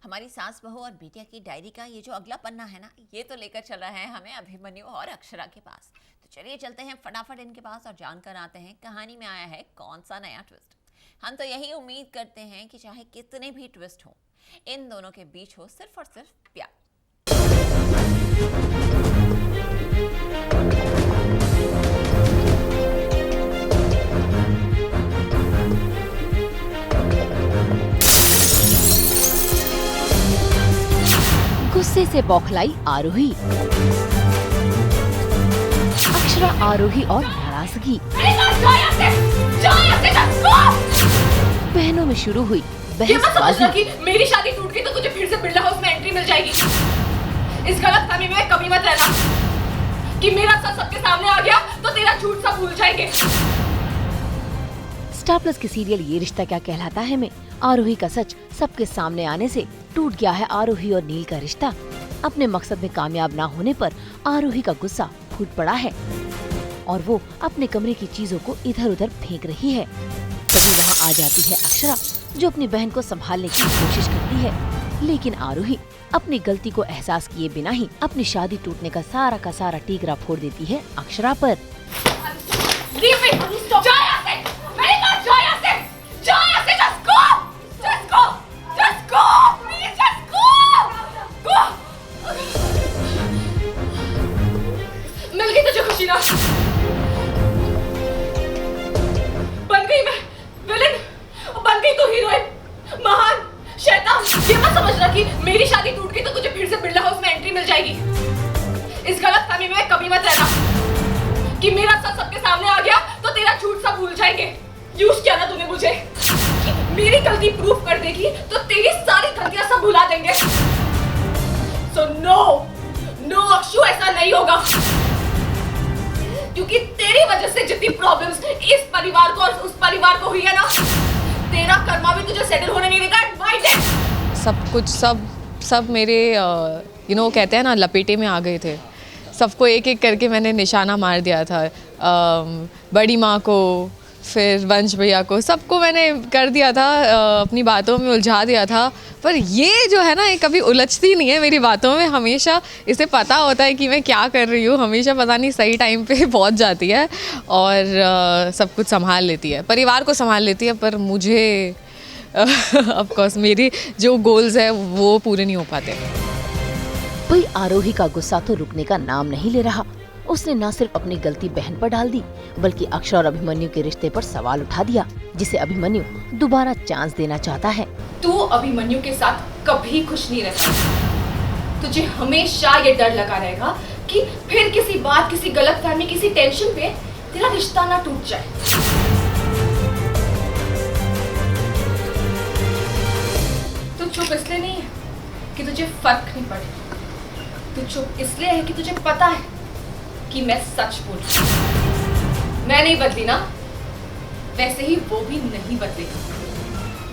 हमारी सास बहू और बिटिया की डायरी का ये जो अगला पन्ना है ना, ये तो लेकर चल रहा है हमें अभिमन्यु और अक्षरा के पास। तो चलिए चलते हैं फटाफट इनके पास और जानकर आते हैं कहानी में आया है कौन सा नया ट्विस्ट। हम तो यही उम्मीद करते हैं कि चाहे कितने भी ट्विस्ट हो, इन दोनों के बीच हो सिर्फ और सिर्फ प्यार। गुस्से से बौखलाई आरोही। अक्षरा, आरोही और नाराजगी। बहनों में शुरू हुई बहसबाजी। मेरी शादी टूट गई तो तुझे फिर से बिरला हाउस में एंट्री मिल जाएगी। इस गलतफहमी में कभी मत रहना कि मेरा सच सबके सामने आ गया तो तेरा झूठ सब भूल जाएंगे। स्टार प्लस के सीरियल ये रिश्ता क्या कहलाता है में आरोही का सच सबके सामने आने से टूट गया है आरोही और नील का रिश्ता। अपने मकसद में कामयाब ना होने पर आरोही का गुस्सा फूट पड़ा है और वो अपने कमरे की चीजों को इधर उधर फेंक रही है। तभी वहाँ आ जाती है अक्षरा, जो अपनी बहन को संभालने की कोशिश करती है, लेकिन आरोही अपनी गलती को एहसास किए बिना ही अपनी शादी टूटने का सारा टीकरा फोड़ देती है अक्षरा पर। मिल गई तुझे खुशी ना? बन गई मैं विलेन, बन गई तू हीरोइन, महान शैतान। ये मत समझना कि मेरी शादी टूट गई तो तुझे फिर से बिरला हाउस में एंट्री मिल जाएगी। इस गलतफहमी में कभी मत रहना कि मेरा सच सबके सामने आ गया तो तेरा झूठ सब भूल जाएंगे। यूज किया ना तूने मुझे कि मेरी गलती प्रूफ कर देगी तो तेरी सारी गलतियां सब भुला देंगे। सो नो अक्षु, ऐसा नहीं होगा, क्योंकि तेरी वजह से जितनी प्रॉब्लम्स इस परिवार को और उस परिवार को हुई है ना, तेरा कर्मा भी तुझे सेटल होने नहीं देगा। माइंड है सब कुछ, सब मेरे कहते हैं ना, लपेटे में आ गए थे। सबको एक एक करके मैंने निशाना मार दिया था। बड़ी माँ को, फिर वंश भैया को, सबको मैंने कर दिया था, अपनी बातों में उलझा दिया था। पर ये जो है ना, ये कभी उलझती नहीं है मेरी बातों में। हमेशा इसे पता होता है कि मैं क्या कर रही हूँ। हमेशा पता नहीं सही टाइम पे पहुँच जाती है और सब कुछ संभाल लेती है, परिवार को संभाल लेती है। पर मुझे ऑफ कोर्स मेरी जो गोल्स है वो पूरे नहीं हो पाते। वही आरोही का गुस्सा तो रुकने का नाम नहीं ले रहा। उसने न सिर्फ अपनी गलती बहन पर डाल दी, बल्कि अक्षरा और अभिमन्यु के रिश्ते पर सवाल उठा दिया, जिसे अभिमन्यु दोबारा चांस देना चाहता है। तू अभिमन्यु के साथ कभी खुश नहीं रहता। तुझे हमेशा ये डर लगा रहेगा कि फिर किसी बात, किसी गलतफहमी, किसी टेंशन पे तेरा रिश्ता ना टूट जाए। तू चुप इसलिए नहीं है कि तुझे फर्क नहीं पड़े। तू चुप इसलिए है कि तुझे पता है कि मैं सच बोल रही हूँ। मैं नहीं बदली ना, वैसे ही वो भी नहीं बदलेगा,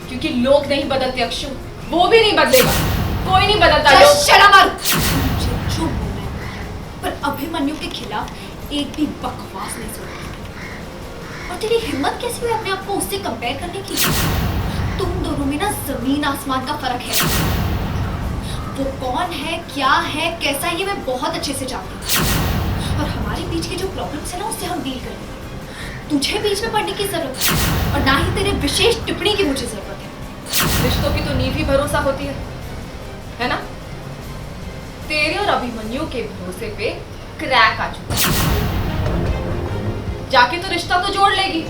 क्योंकि लोग नहीं बदलते अक्षु, वो भी नहीं बदलेगा, कोई नहीं बदलता। झूठ बोलना है, पर अभिमन्यु के खिलाफ एक भी बकवास नहीं सुना। और तेरी हिम्मत कैसी हुई अपने आप को उससे कंपेयर करने की? तुम दोनों में ना जमीन आसमान का फर्क है। वो कौन है, क्या है, कैसा है, ये मैं बहुत अच्छे से जानती हूँ। और हमारे बीच की जो प्रॉब्लम्स है ना, उससे हम डील करेंगे। तुझे बीच में पड़ने की जरूरत है और ना ही तेरे विशेष टिप्पणी की मुझे जरूरत है। रिश्तों की तो नींव ही भरोसा होती है ना? तेरे और अभिमन्यु के भरोसे पे क्रैक आ चुका है। जाके तो रिश्ता तो जोड़ लेगी,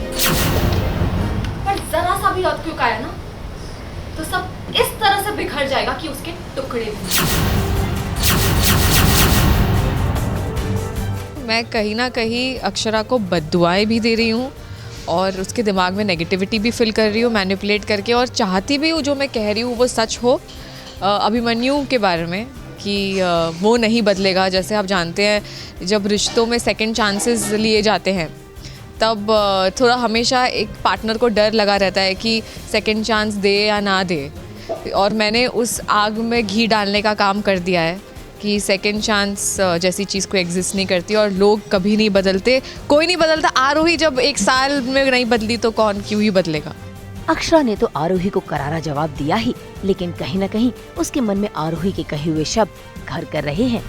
पर जरा सा भी औतक्यों आया ना, तो सब इस तरह से बिखर जाएगा कि उसके टुकड़े भी। मैं कहीं ना कहीं अक्षरा को बद्दुआएं भी दे रही हूँ और उसके दिमाग में नेगेटिविटी भी फिल कर रही हूँ, मैनिपुलेट करके, और चाहती भी हूँ जो मैं कह रही हूँ वो सच हो अभिमन्यु के बारे में, कि वो नहीं बदलेगा। जैसे आप जानते हैं, जब रिश्तों में सेकंड चांसेस लिए जाते हैं तब थोड़ा हमेशा एक पार्टनर को डर लगा रहता है कि सेकंड चांस दे या ना दे, और मैंने उस आग में घी डालने का काम कर दिया है कि सेकंड चांस जैसी चीज़ को एग्जिस्ट नहीं करती और लोग कभी नहीं बदलते, कोई नहीं बदलता। आरोही जब 1 साल में नहीं बदली तो कौन क्यों ही बदलेगा। अक्षरा ने तो आरोही को करारा जवाब दिया ही, लेकिन कहीं न कहीं उसके मन में आरोही के कहे हुए शब्द घर कर रहे हैं।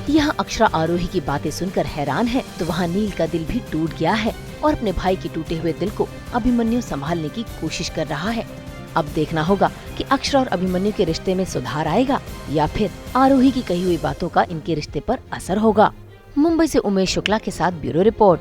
यहाँ अक्षरा आरोही की बातें सुनकर हैरान है, तो वहाँ नील का दिल भी टूट गया है और अपने भाई के टूटे हुए दिल को अभिमन्यु संभालने की कोशिश कर रहा है। अब देखना होगा कि अक्षरा और अभिमन्यु के रिश्ते में सुधार आएगा या फिर आरोही की कही हुई बातों का इनके रिश्ते पर असर होगा। मुंबई से उमेश शुक्ला के साथ ब्यूरो रिपोर्ट।